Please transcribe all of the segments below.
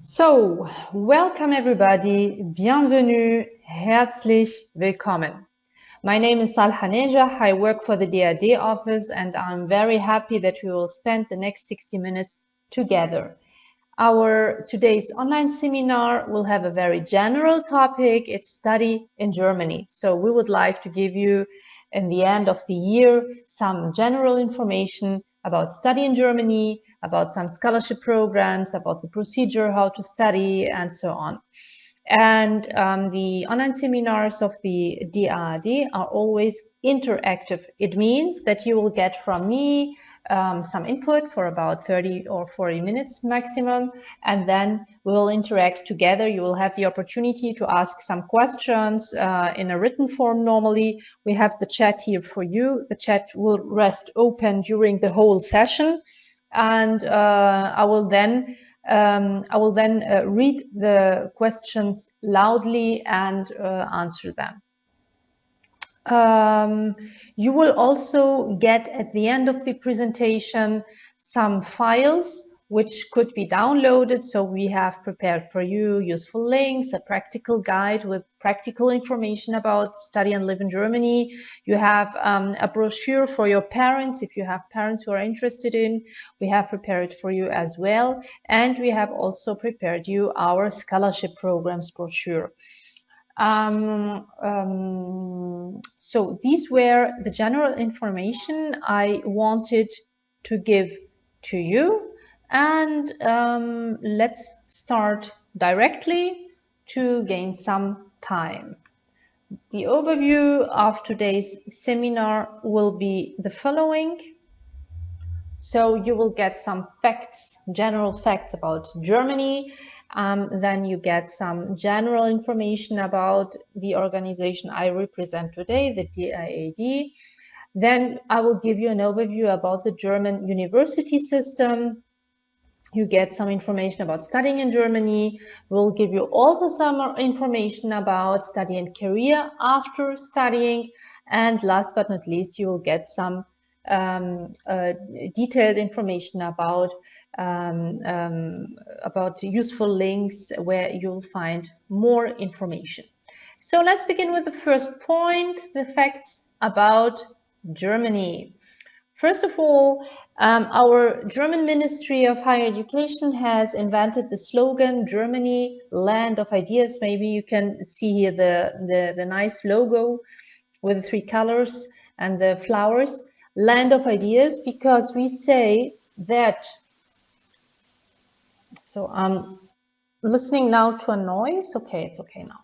So, welcome everybody, bienvenue, herzlich willkommen. My name is Salha Nejah, I work for the DAAD office and I'm very happy that we will spend the next 60 minutes together. Our today's online seminar will have a very general topic, it's study in Germany. So we would like to give you, in the end of the year, some general information about study in Germany, about some scholarship programs, about the procedure, how to study, and so on. And the online seminars of the DAAD are always interactive. It means that you will get from me some input for about 30 or 40 minutes maximum, and then we will interact together. You will have the opportunity to ask some questions in a written form. Normally, we have the chat here for you. The chat will rest open during the whole session, and I will then read the questions loudly and answer them. You will also get at the end of the presentation some files which could be downloaded. So we have prepared for you useful links, a practical guide with practical information about study and live in Germany. You have a brochure for your parents if you have parents who are interested in. We have prepared for you as well. And we have also prepared you our scholarship programs brochure. So these were the general information I wanted to give to you, and let's start directly to gain some time. The overview of today's seminar will be the following. So you will get some facts, general facts about Germany. Then you get some general information about the organization I represent today, the DAAD. Then I will give you an overview about the German university system. You get some information about studying in Germany. We'll give you also some information about study and career after studying. And last but not least, you will get some detailed information about useful links where you'll find more information. So let's begin with the first point, the facts about Germany. First of all, our German Ministry of Higher Education has invented the slogan, Germany, land of ideas. Maybe you can see here the nice logo with the three colors and the flowers. Land of ideas, because we say that, so I'm listening now to a noise. Okay, it's okay now.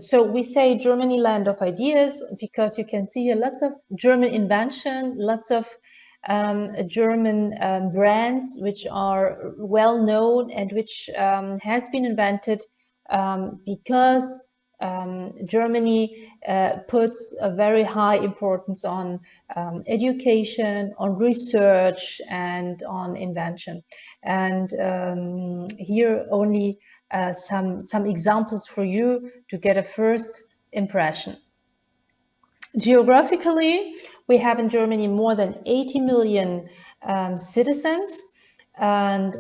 So we say Germany, land of ideas, because you can see here lots of German invention, lots of German brands which are well known and which has been invented because Germany puts a very high importance on education, on research, and on invention. And here only some examples for you to get a first impression. Geographically, we have in Germany more than 80 million citizens, and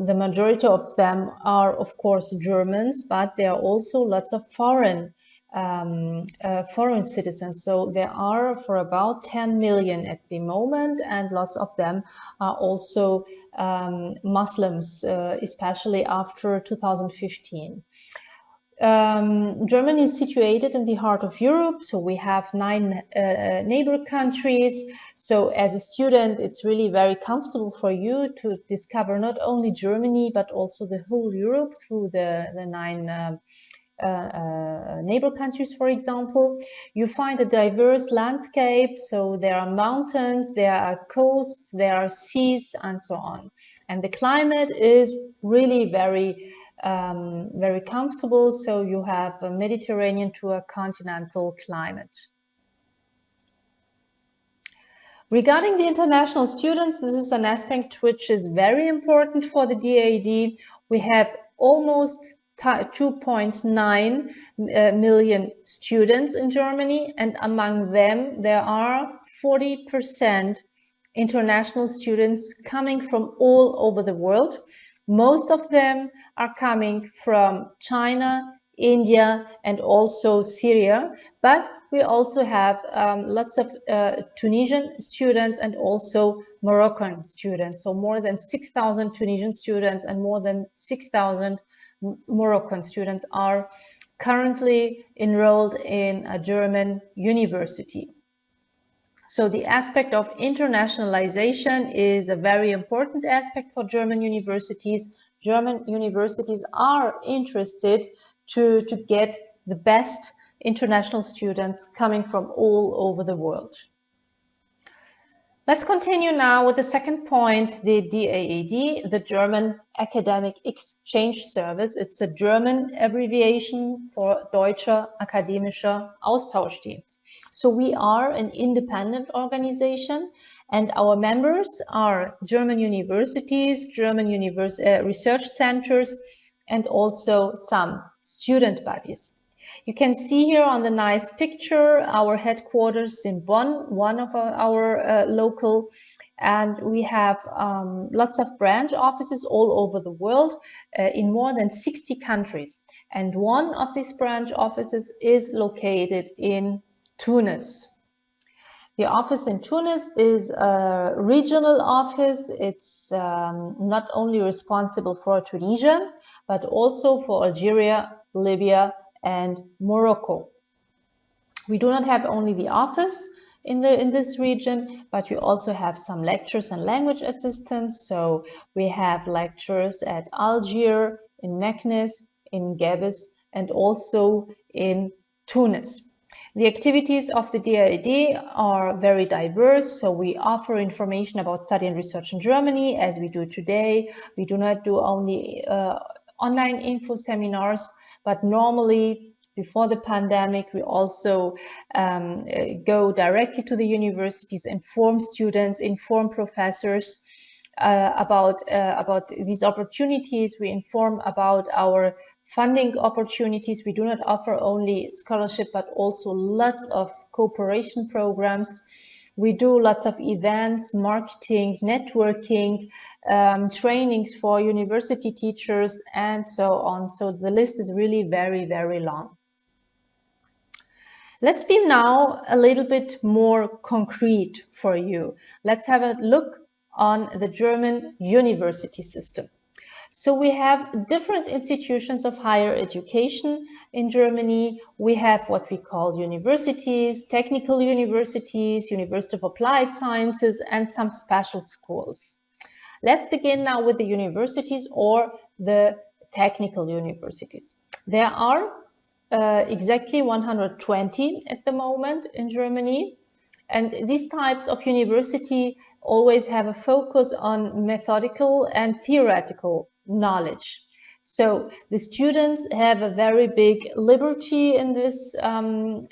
the majority of them are, of course, Germans, but there are also lots of foreign citizens. So there are for about 10 million at the moment, and lots of them are also Muslims, especially after 2015. Germany is situated in the heart of Europe, so we have 9 neighbor countries. So as a student, it's really very comfortable for you to discover not only Germany, but also the whole Europe through the 9 neighbor countries, for example. You find a diverse landscape, so there are mountains, there are coasts, there are seas, and so on. And the climate is really very comfortable, so you have a Mediterranean to a continental climate. Regarding the international students, this is an aspect which is very important for the DAAD. We have almost 2.9 million students in Germany, and among them there are 40% international students coming from all over the world. Most of them are coming from China, India, and also Syria, but we also have lots of Tunisian students and also Moroccan students. So more than 6,000 Tunisian students and more than 6,000 Moroccan students are currently enrolled in a German university. So the aspect of internationalization is a very important aspect for German universities. German universities are interested to get the best international students coming from all over the world. Let's continue now with the second point, the DAAD, the German Academic Exchange Service. It's a German abbreviation for Deutscher Akademischer Austauschdienst. So we are an independent organization and our members are German universities, German research centers, and also some student bodies. You can see here on the nice picture our headquarters in Bonn, one of our local, and we have lots of branch offices all over the world in more than 60 countries. And one of these branch offices is located in Tunis. The office in Tunis is a regional office. It's not only responsible for Tunisia, but also for Algeria, Libya, and Morocco. We do not have only the office in this region, but we also have some lectures and language assistants. So we have lectures at Algiers, in Meknes, in Gebes, and also in Tunis. The activities of the DAAD are very diverse, so we offer information about study and research in Germany, as we do today. We do not do only online info seminars, but normally, before the pandemic, we also go directly to the universities, inform students, inform professors about these opportunities. We inform about our funding opportunities. We do not offer only scholarship, but also lots of cooperation programs. We do lots of events, marketing, networking, trainings for university teachers, and so on. So the list is really very, very long. Let's be now a little bit more concrete for you. Let's have a look on the German university system. So we have different institutions of higher education in Germany. We have what we call universities, technical universities, University of Applied Sciences, and some special schools. Let's begin now with the universities or the technical universities. There are exactly 120 at the moment in Germany. And these types of university always have a focus on methodical and theoretical knowledge. So the students have a very big liberty in this kind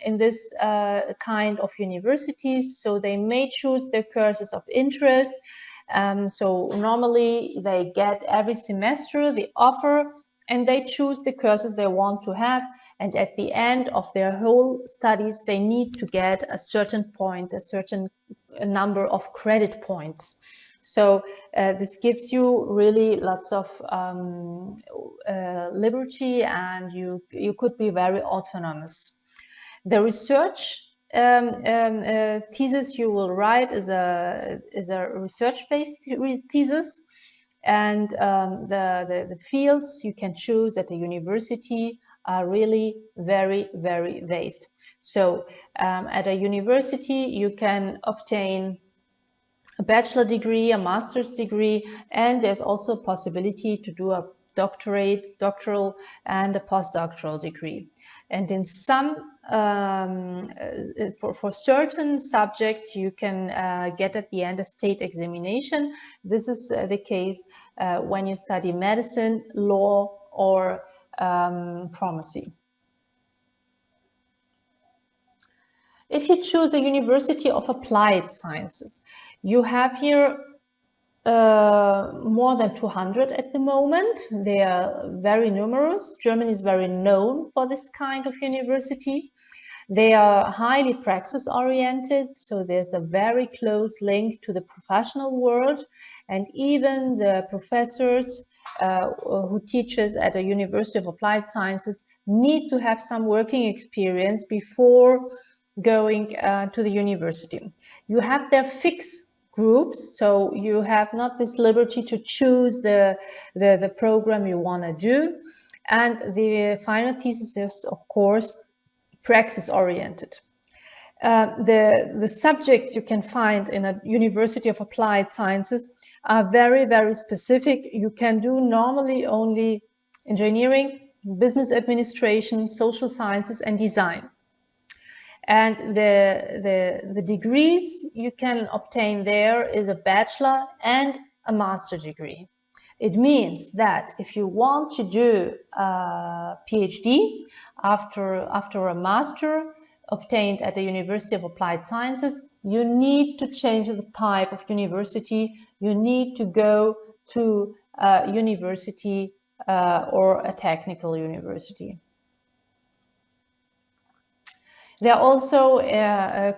of universities. So they may choose their courses of interest. So normally they get every semester the offer and they choose the courses they want to have. And at the end of their whole studies, they need to get a certain point, a certain number of credit points. So this gives you really lots of liberty, and you could be very autonomous. The research thesis you will write is a research-based thesis, and the fields you can choose at the university are really very, very vast. So at a university, you can obtain a bachelor degree, a master's degree, and there's also a possibility to do a doctoral, and a postdoctoral degree. And in some, for certain subjects, you can get at the end a state examination. This is the case when you study medicine, law, or pharmacy. If you choose a University of Applied Sciences, you have here more than 200 at the moment. They are very numerous. Germany is very known for this kind of university. They are highly praxis-oriented, so there's a very close link to the professional world, and even the professors who teaches at a University of Applied Sciences need to have some working experience before going to the university. You have their fixed groups, so you have not this liberty to choose the program you want to do. And the final thesis is, of course, praxis-oriented. The subjects you can find in a University of Applied Sciences are very, very specific. You can do normally only engineering, business administration, social sciences, and design. And the degrees you can obtain there is a bachelor and a master degree. It means that if you want to do a PhD after a master obtained at the University of Applied Sciences, you need to change the type of university. You need to go to a university or a technical university. There are also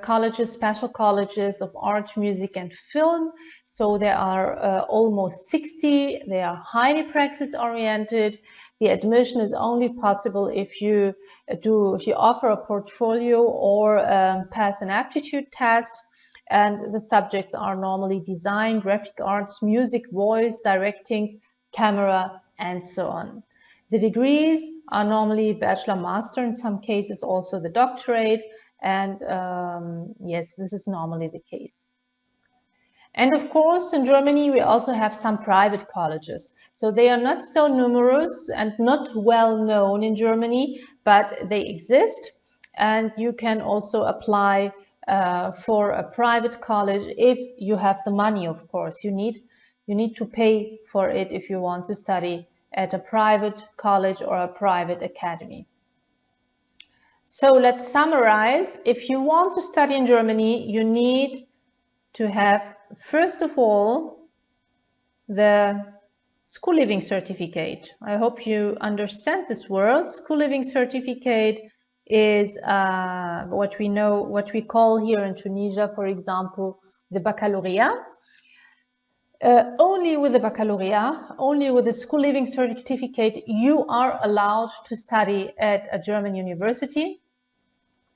colleges, special colleges of art, music, and film. So there are almost 60. They are highly praxis-oriented. The admission is only possible if you offer a portfolio or pass an aptitude test. And the subjects are normally design, graphic arts, music, voice, directing, camera, and so on. The degrees are normally bachelor, master, in some cases also the doctorate, and yes, this is normally the case. And of course, in Germany, we also have some private colleges. So they are not so numerous and not well known in Germany, but they exist. And you can also apply for a private college if you have the money, of course. You need to pay for it if you want to study at a private college or a private academy. So let's summarize. If you want to study in Germany, you need to have, first of all, the school living certificate. I hope you understand this word. School living certificate is what we call here in Tunisia, for example, the baccalaureate. Only with the baccalaureate, only with the school living certificate, you are allowed to study at a German university.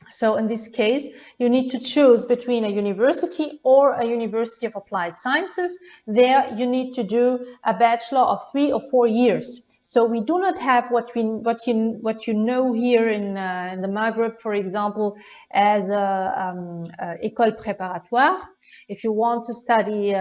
So in this case, you need to choose between a university or a University of Applied Sciences. There you need to do a bachelor of 3 or 4 years. So we do not have what you know here in the Maghreb, for example, as école préparatoire. If you want to study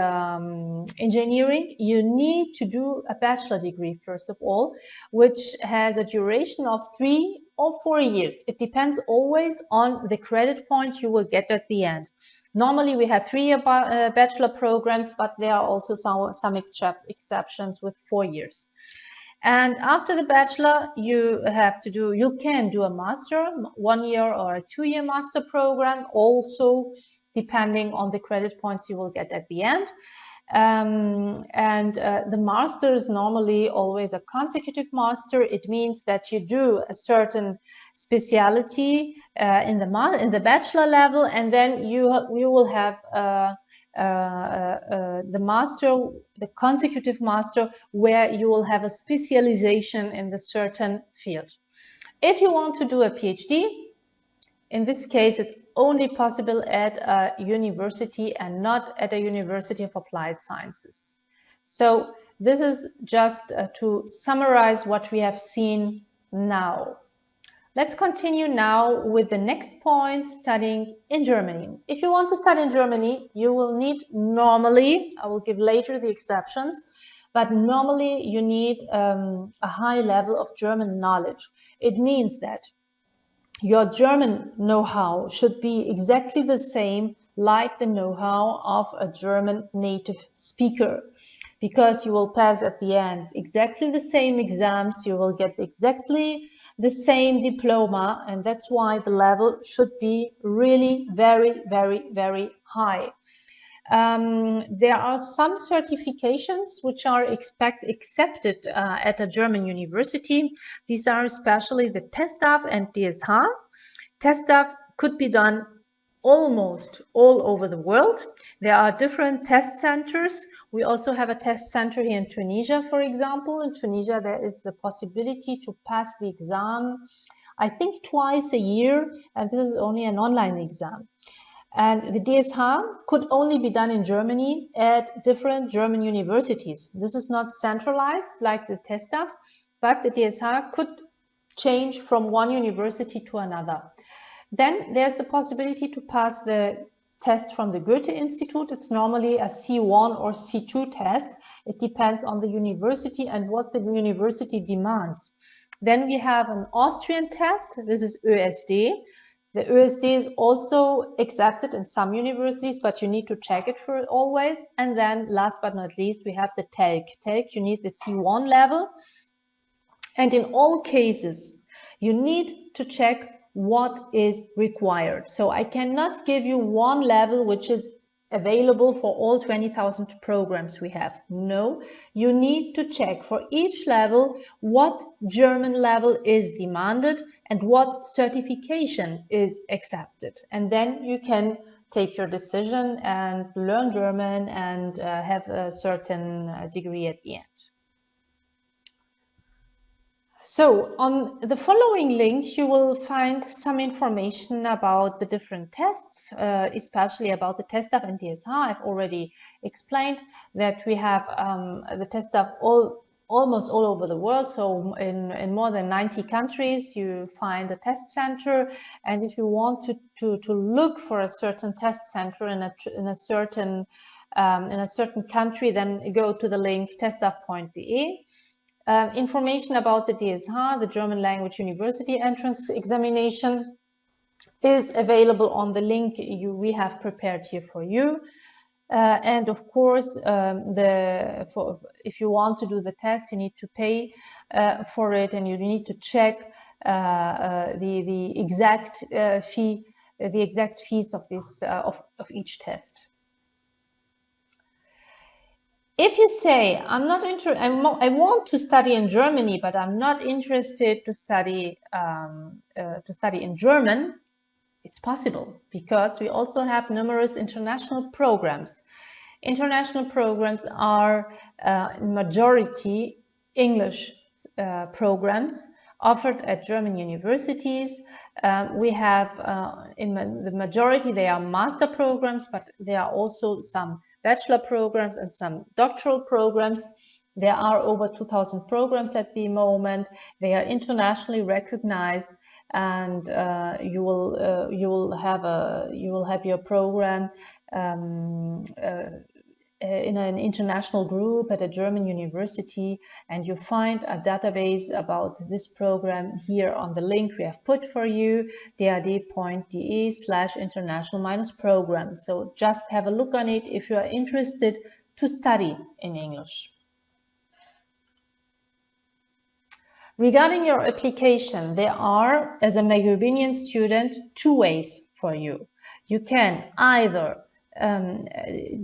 engineering, you need to do a bachelor degree, first of all, which has a duration of 3 or 4 years. It depends always on the credit point you will get at the end. Normally, we have 3-year bachelor programs, but there are also some exceptions with 4 years. And after the bachelor, you can do a master, 1 year or a 2-year master program, also depending on the credit points you will get at the end. The master is normally always a consecutive master. It means that you do a certain specialty in the bachelor level, and then you will have the master, the consecutive master, where you will have a specialization in the certain field. If you want to do a PhD, in this case, it's only possible at a university and not at a University of Applied Sciences. So this is just to summarize what we have seen now. Let's continue now with the next point, studying in Germany. If you want to study in Germany, you will need normally, I will give later the exceptions, but normally you need a high level of German knowledge. It means that your German know-how should be exactly the same like the know-how of a German native speaker, because you will pass at the end exactly the same exams, you will get exactly the same diploma, and that's why the level should be really very, very, very high. There are some certifications which are accepted at a German university. These are especially the TestDAF and DSH. TestDAF could be done almost all over the world. There are different test centers We also have a test center here in Tunisia, for example. In Tunisia, there is the possibility to pass the exam, I think twice a year, and this is only an online exam. And the DSH could only be done in Germany at different German universities. This is not centralized like the TestDAF, but the DSH could change from one university to another. Then there's the possibility to pass the test from the Goethe Institute. It's normally a C1 or C2 test. It depends on the university and what the university demands. Then we have an Austrian test. This is ÖSD. The ÖSD is also accepted in some universities, but you need to check it for always. And then last but not least, we have the TELC. TELC, you need the C1 level. And in all cases, you need to check what is required. So I cannot give you one level which is available for all 20,000 programs we have. No, you need to check for each level what German level is demanded and what certification is accepted. And then you can take your decision and learn German and have a certain degree at the end. So on the following link, you will find some information about the different tests, especially about the TestDAF and DSH. I've already explained that we have the TestDAF almost all over the world. So in more than 90 countries, you find a test center. And if you want to look for a certain test center in a certain country, then go to the link testdaf.de. Information about the DSH, the German Language University Entrance Examination, is available on the link we have prepared here for you. And of course, if you want to do the test, you need to pay for it, and you need to check the exact fee, the exact fees of this of each test. If you say, I want to study in Germany, but I'm not interested to study in German, it's possible, because we also have numerous international programs. International programs are majority English programs offered at German universities. We have, in the majority, they are master programs, but there are also some bachelor programs and some doctoral programs. There are over 2,000 programs at the moment. They are internationally recognized, and you will have your program in an international group at a German university, and you find a database about this program here on the link we have put for you, daad.de/international-program. So just have a look on it if you are interested to study in English. Regarding your application, there are, as a Maghrebinian student, two ways for you. You can either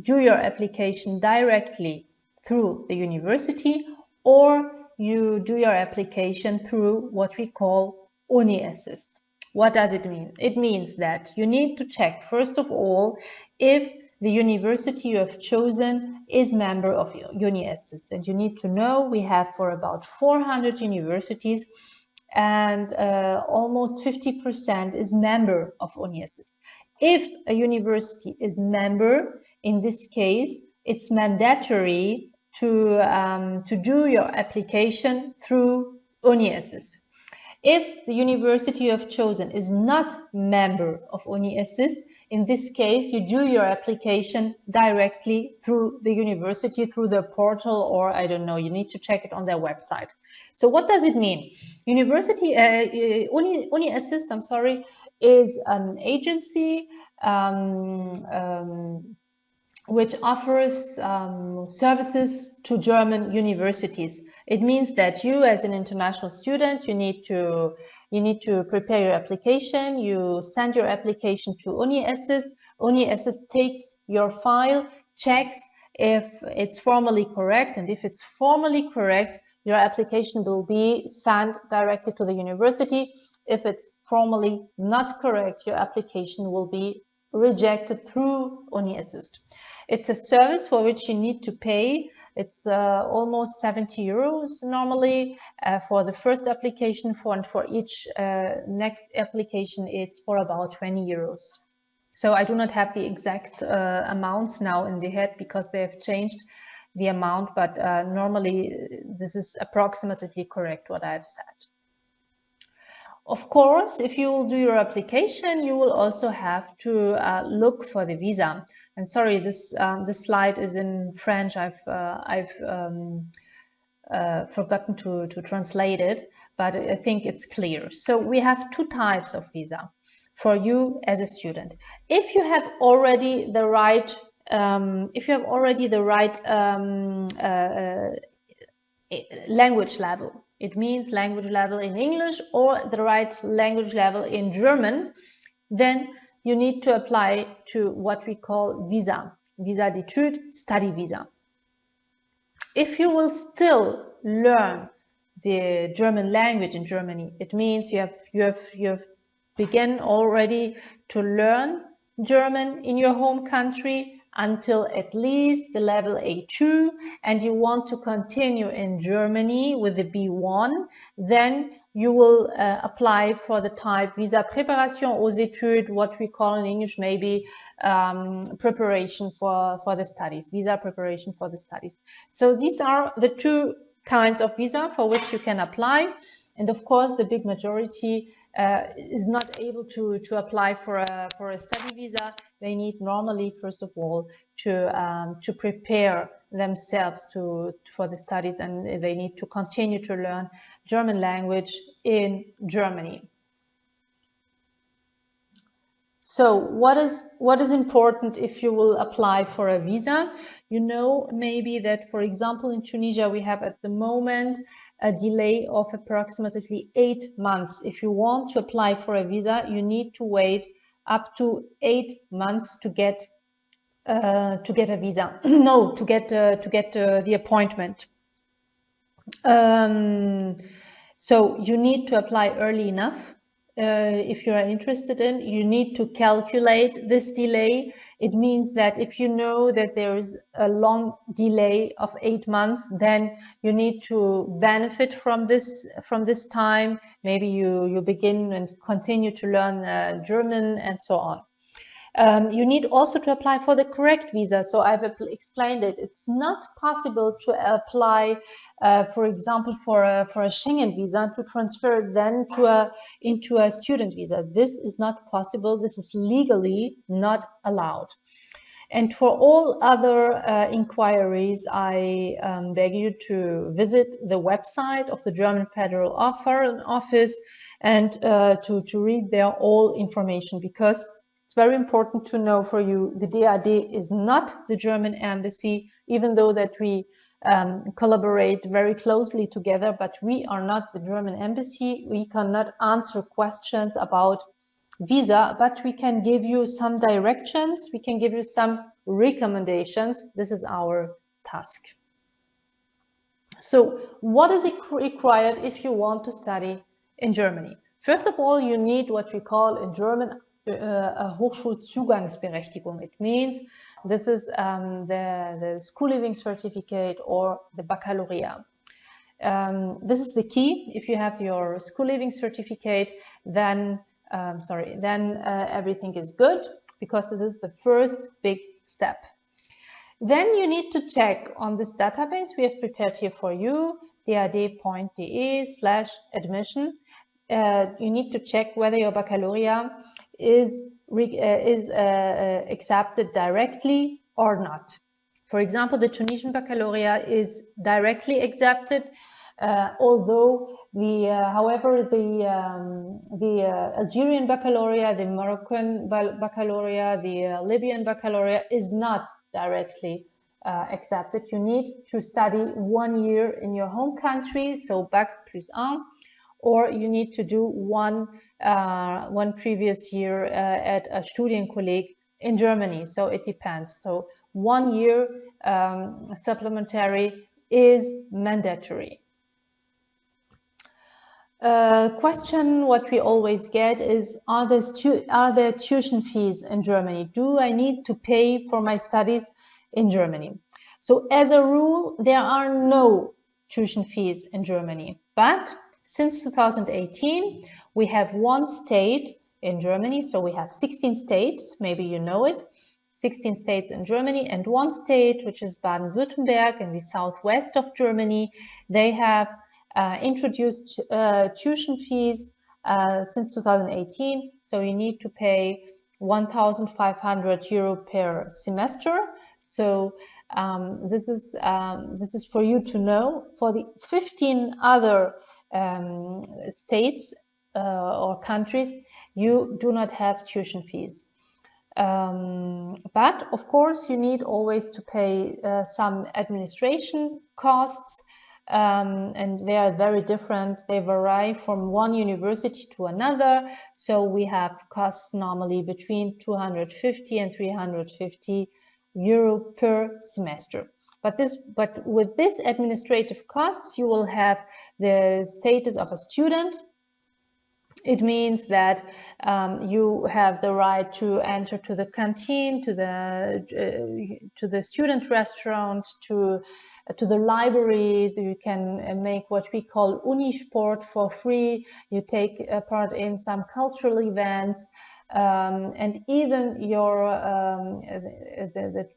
do your application directly through the university, or you do your application through what we call UniAssist. What does it mean? It means that you need to check, first of all, if the university you have chosen is member of UniAssist. And you need to know we have for about 400 universities, and almost 50% is member of UniAssist. If a university is member, in this case, it's mandatory to do your application through UniAssist. If the university you have chosen is not member of UniAssist, in this case, you do your application directly through the university, through the portal, or I don't know, you need to check it on their website. So what does it mean? University, UniAssist, I'm sorry, is an agency which offers services to German universities. It means that you, as an international student, you need to prepare your application. You send your application to UniAssist. UniAssist takes your file, checks if it's formally correct, and if it's formally correct, your application will be sent directly to the university. If it's formally not correct, your application will be rejected through UniAssist. It's a service for which you need to pay. It's almost 70 euros normally for the first application, and for each next application it's for about 20 euros. So I do not have the exact amounts now in the head because they have changed the amount, but normally this is approximately correct what I've said. Of course, if you will do your application, you will also have to look for the visa. I'm sorry, this slide is in French. I've forgotten to translate it, but I think it's clear. So we have two types of visa for you as a student. If you have already the right, language level, it means language level in English or the right language level in German, then you need to apply to what we call visa d'études, study visa. If you will still learn the German language in Germany, it means you have begun already to learn German in your home country until at least the level A2, and you want to continue in Germany with the B1, then you will apply for the type visa préparation aux études, what we call in English maybe preparation for the studies, visa preparation for the studies. So these are the two kinds of visa for which you can apply, and of course the big majority is not able to apply for a study visa. They need normally, first of all, to prepare themselves for the studies, and they need to continue to learn German language in Germany. So what is important if you will apply for a visa? You know maybe that, for example, in Tunisia we have at the moment a delay of approximately 8 months. If you want to apply for a visa, you need to wait up to 8 months to get a visa. No, to get the appointment. So you need to apply early enough. If you are interested in, you need to calculate this delay. It means that if you know that there is a long delay of 8 months, then you need to benefit from this time. Maybe you begin and continue to learn German and so on. You need also to apply for the correct visa. So I've explained it. It's not possible to apply, for example, for a Schengen visa to transfer then into a student visa. This is not possible. This is legally not allowed. And for all other inquiries, I beg you to visit the website of the German Federal Office and to read there all information, because it's very important to know for you, the DAAD is not the German embassy, even though that we collaborate very closely together, but we are not the German embassy. We cannot answer questions about visa, but we can give you some directions. We can give you some recommendations. This is our task. So what is required if you want to study in Germany? First of all, you need what we call in German a Hochschulzugangsberechtigung. It means this is the school living certificate or the baccalaureate. This is the key. If you have your school living certificate, then everything is good, because this is the first big step. Then you need to check on this database we have prepared here for you, daad.de/admission. You need to check whether your baccalaureate is accepted directly or not. For example, the Tunisian baccalaureate is directly accepted, although however the Algerian baccalaureate, the Moroccan baccalaureate, the Libyan baccalaureate is not directly accepted. You need to study 1 year in your home country, so Bac plus 1, or you need to do one previous year at a Studienkolleg in Germany. So it depends. So 1 year supplementary is mandatory. Question what we always get is, are there tuition fees in Germany? Do I need to pay for my studies in Germany. So as a rule, there are no tuition fees in Germany. But since 2018, we have one state in Germany. So we have 16 states, maybe you know it, 16 states in Germany, and one state, which is Baden-Württemberg in the southwest of Germany. They have introduced tuition fees since 2018. So you need to pay 1,500 euro per semester. So this is for you to know. For the 15 other states or countries, you do not have tuition fees. But of course, you need always to pay some administration costs, and they are very different. They vary from one university to another. So we have costs normally between 250 and 350 euro per semester. But with this administrative costs, you will have the status of a student. It means that you have the right to enter to the canteen, to the student restaurant, to the library. You can make what we call Unisport for free. You take part in some cultural events, and even your the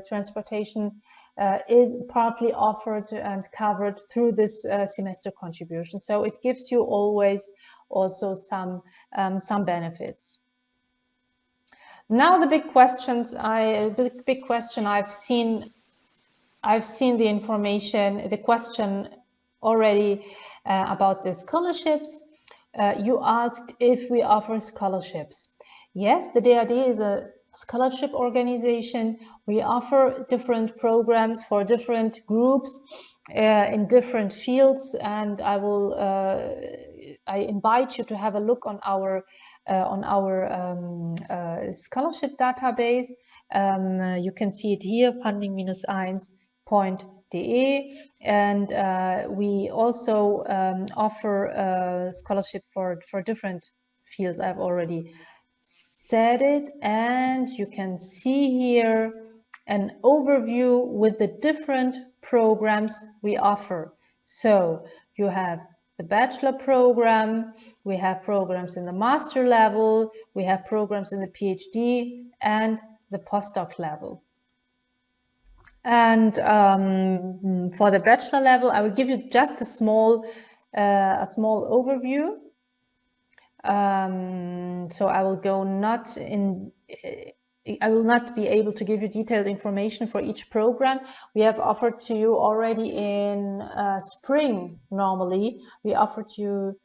transportation is partly offered and covered through this semester contribution. So it gives you always also some benefits. Now the big question I've seen the information, the question already about the scholarships. You asked if we offer scholarships. Yes, the DAAD is a scholarship organization. We offer different programs for different groups in different fields, and I invite you to have a look on our scholarship database. You can see it here, funding-1.de, and we also offer scholarship for different fields. I've already said it, and you can see here an overview with the different programs we offer. So you have the bachelor program, we have programs in the master level, we have programs in the PhD and the postdoc level. And for the bachelor level, I will give you just a small overview. So I will not be able to give you detailed information for each program. We have offered to you already in spring. Normally, we offered you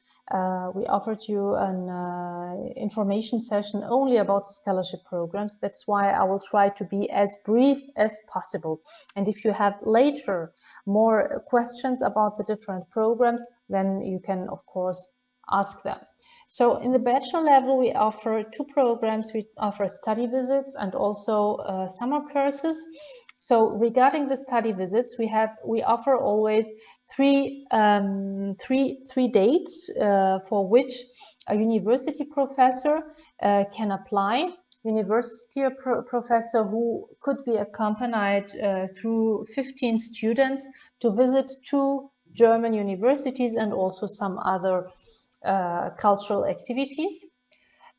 an information session only about the scholarship programs. That's why I will try to be as brief as possible. And if you have later more questions about the different programs, then you can of course ask them. So in the bachelor level, we offer two programs. We offer study visits and also summer courses. So regarding the study visits, we offer always three dates for which a university professor can apply. University professor who could be accompanied through 15 students to visit 2 German universities and also some other cultural activities.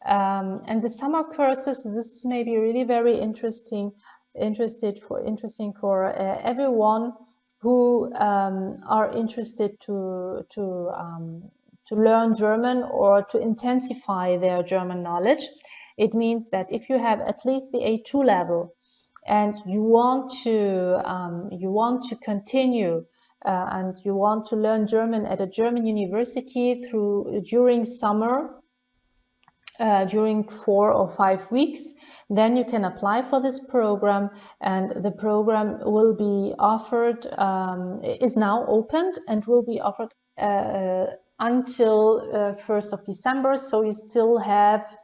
And the summer courses, this may be really very interesting for everyone who are interested to learn German or to intensify their German knowledge. It means that if you have at least the A2 level and you want to continue and you want to learn German at a German university during summer, during 4 or 5 weeks, then you can apply for this program, and the program will be offered, is now opened and will be offered until 1st of December. So you still have,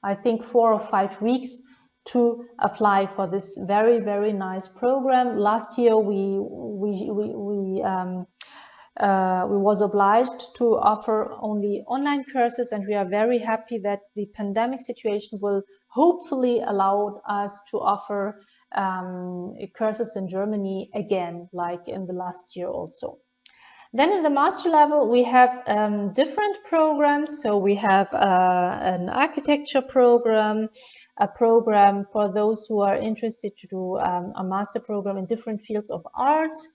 I think, 4 or 5 weeks to apply for this very, very nice program. Last year we was obliged to offer only online courses, and we are very happy that the pandemic situation will hopefully allow us to offer courses in Germany again, like in the last year also. Then in the master level, we have different programs. So we have an architecture program, a program for those who are interested to do a master program in different fields of arts,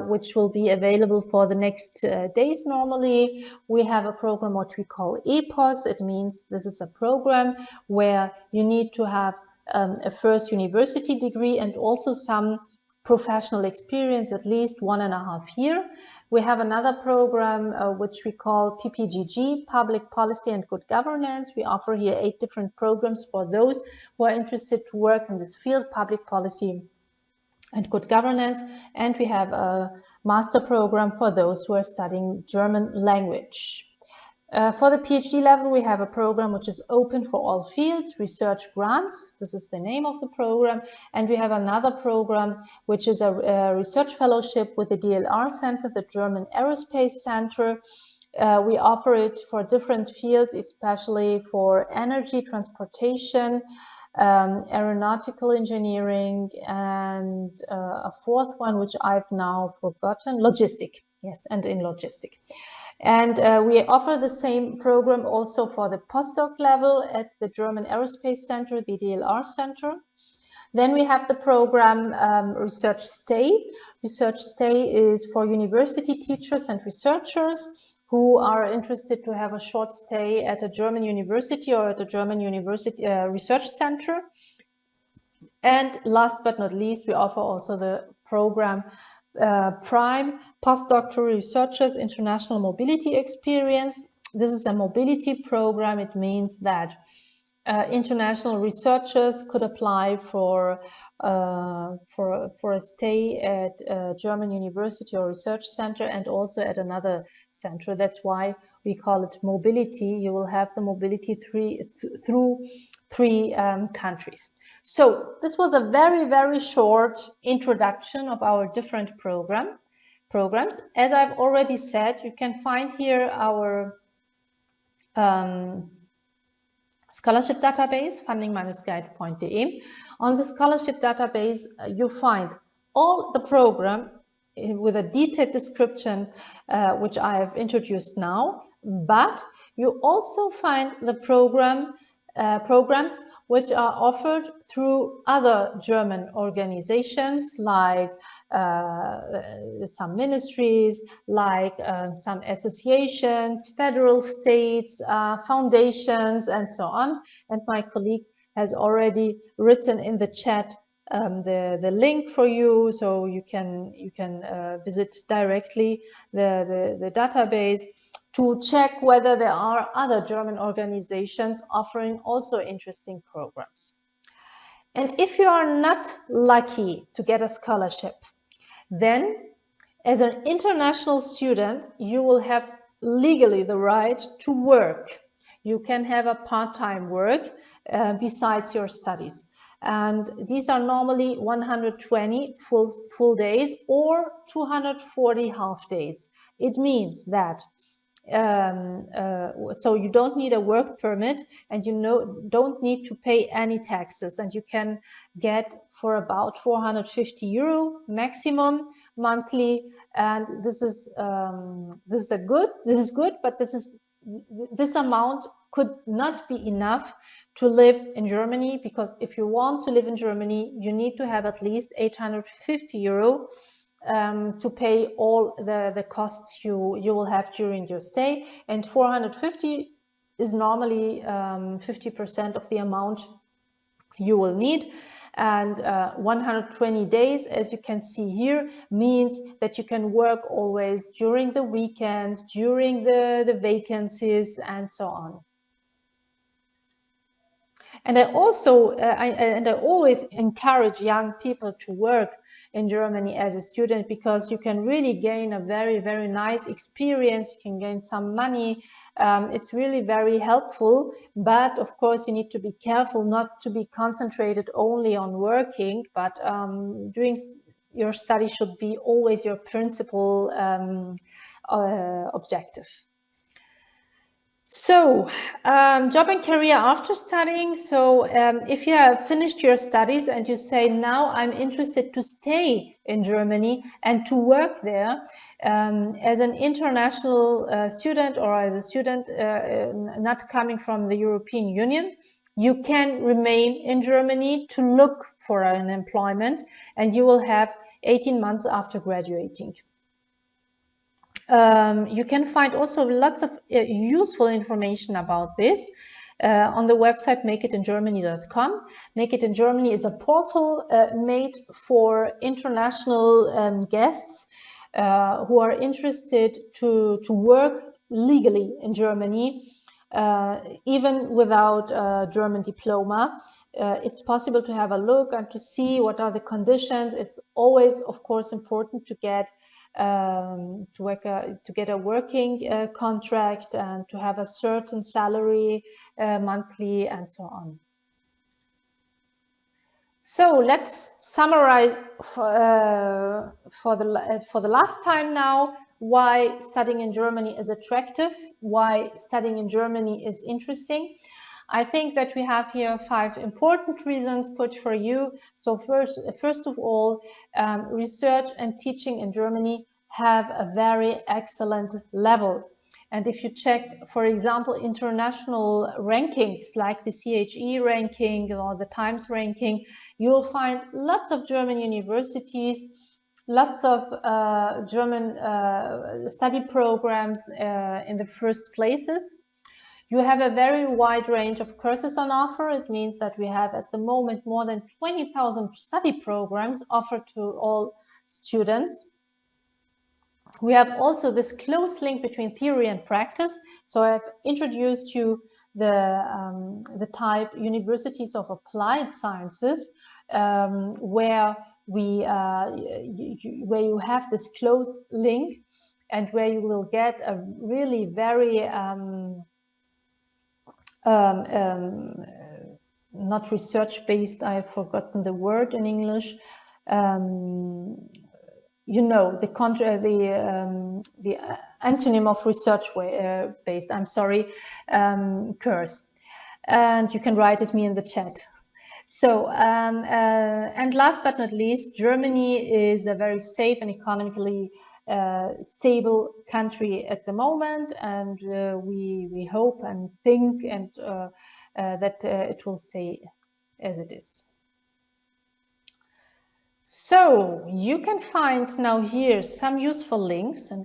which will be available for the next days normally. We have a program what we call EPOS. It means this is a program where you need to have a first university degree and also some professional experience, at least 1.5 years. We have another program which we call PPGG, Public Policy and Good Governance. We offer here 8 different programs for those who are interested to work in this field, public policy and good governance. And we have a master program for those who are studying German language. For the PhD level, we have a program which is open for all fields, research grants. This is the name of the program. And we have another program, which is a research fellowship with the DLR Center, the German Aerospace Center. We offer it for different fields, especially for energy, transportation, aeronautical engineering, and a fourth one, which I've now forgotten, logistic. Yes, and in logistic. And we offer the same program also for the postdoc level at the German Aerospace Center, the DLR Center. Then we have the program Research Stay. Research Stay is for university teachers and researchers who are interested to have a short stay at a German university or at a German university research center. And last but not least, we offer also the program Prime, Postdoctoral Researchers International Mobility Experience. This is a mobility program. It means that international researchers could apply for a stay at a German university or research center and also at another center. That's why we call it mobility. You will have the mobility through 3 countries. So this was a very, very short introduction of our different programs. As I've already said, you can find here our scholarship database, funding-guide.de. On the scholarship database, you find all the program with a detailed description, which I have introduced now, but you also find the programs which are offered through other German organizations, like some ministries, like some associations, federal states, foundations, and so on. And my colleague has already written in the chat the link for you, so you can visit directly the database to check whether there are other German organizations offering also interesting programs. And if you are not lucky to get a scholarship, then as an international student, you will have legally the right to work. You can have a part-time work besides your studies. And these are normally 120 full days or 240 half days. It means that so you don't need a work permit and you don't need to pay any taxes, and you can get for about 450 euro maximum monthly. And this is good, but this amount could not be enough to live in Germany, because if you want to live in Germany, you need to have at least 850 euro to pay all the costs you will have during your stay. And 450 is normally 50% of the amount you will need. And 120 days, as you can see here, means that you can work always during the weekends, during the vacancies, and so on. And I also I always encourage young people to work in Germany as a student, because you can really gain a very, very nice experience. You can gain some money. It's really very helpful, but of course you need to be careful not to be concentrated only on working, but doing your study should be always your principal objective. So, job and career after studying. So, if you have finished your studies and you say, now I'm interested to stay in Germany and to work there as an international student or as a student not coming from the European Union, you can remain in Germany to look for an employment, and you will have 18 months after graduating. You can find also lots of useful information about this on the website makeitingermany.com. Make It in Germany is a portal made for international guests who are interested to work legally in Germany, even without a German diploma. It's possible to have a look and to see what are the conditions. It's always, of course, important to get to get a working contract and to have a certain salary monthly and so on. So let's summarize for the last time now why studying in Germany is attractive, why studying in Germany is interesting. I think that we have here 5 important reasons put for you. So first of all, research and teaching in Germany have a very excellent level. And if you check, for example, international rankings like the CHE ranking or the Times ranking, you will find lots of German universities, lots of German study programs in the first places. You have a very wide range of courses on offer. It means that we have at the moment more than 20,000 study programs offered to all students. We have also this close link between theory and practice. So I've introduced you the type universities of applied sciences, where you have this close link and where you will get a really very not research-based, I've forgotten the word in English. You know, the antonym of research-based, I'm sorry, course. And you can write it me in the chat. So, and last but not least, Germany is a very safe and economically stable country at the moment, and we hope and think and that it will stay as it is. So you can find now here some useful links, and